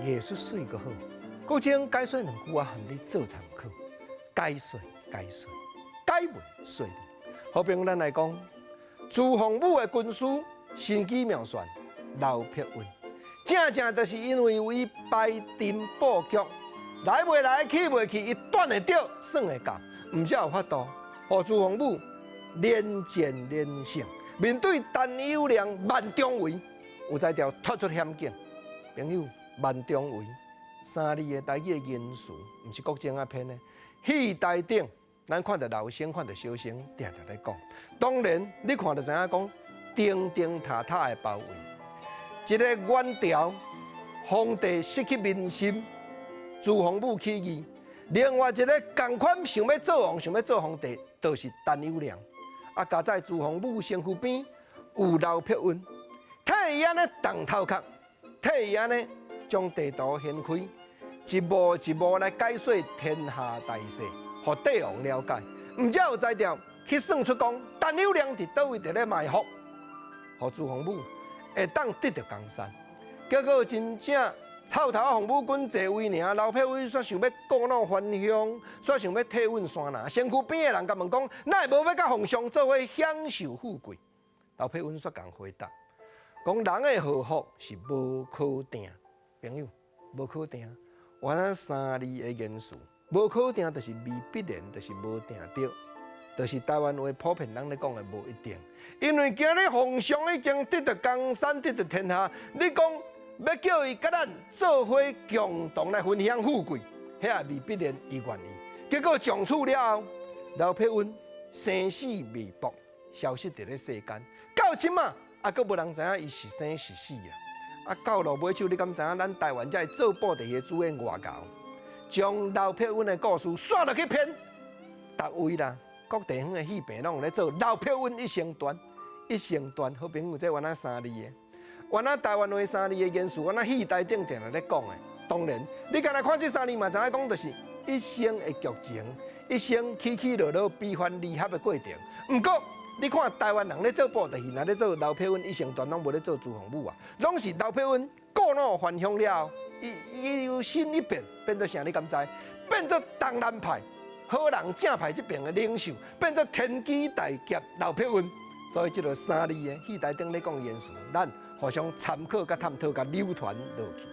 艺术水个好，古前解说两句话含你做参考。解说，解文说理。好比咱来讲，朱洪武的军师神机妙算，刘伯温，正就是因为有伊排阵布局，来袂来去袂去，伊断会到，算会到，毋才有法度，互朱洪武连战连胜。面对陈友谅万中围，有才调突出险境。朋友，万中围3字的台语的言词，毋是国情啊骗的。戏台顶，咱看到老生，看到小生，定定咧讲。当然，你看到知影讲，钉钉塔塔的包围，一个元朝皇帝失去民心，朱洪武起义；另外一个同款想要做王、想要做皇帝，就是陈友谅。啊，加在朱洪武身躯边有刘伯温，替伊安尼动头壳，替伊安尼将地图掀开，一步一步来解说天下大势，互帝王了解。毋只有才调去算出讲，陈友谅伫倒位伫咧埋伏，互朱洪武会当得到江山。结果真正草头红武军坐位尔，刘伯温煞想要故弄玄香，煞想要替阮山拿。身躯边的人甲问讲，哪会无要甲皇上做伙享受富贵？刘伯温煞共回答，讲人的幸福是无可定，朋友无可定。原来3字的言词，无可定就是未必然，就是无定着，就是台湾话普遍人咧讲的无一定。因为今日皇上已经得到江山，得到天下，你讲。要叫伊甲咱做伙共同来分享富贵，遐也未必然伊愿意。结果上处了后，刘伯温生死未卜，消失伫咧世间。到即马还阁无人知影伊是生是死啊！啊，到落尾手，你敢知影咱台湾才做报地的主演外交，将刘伯温的故事刷落去编，逐位啦，各地方的戏评拢有咧做刘伯温一生传，一生传，好朋友这原来3字的。原来台湾话3字的言词，原来戏台顶定咧讲的。当然，你敢若看这3字嘛，知影讲就是一生的剧情，一生起起落落、悲欢离合的过程。不过，你看台湾人咧做布袋戏，若咧做刘伯温一生传，拢无咧做朱洪武啊，拢是刘伯温故弄玄香了后，伊有新一变，变做啥？你敢知？变做东南派好人正派这边的领袖，变做天机大侠刘伯温。所以，这个3字的戏台顶咧讲言词，咱互相参考、甲探讨、甲流传落去。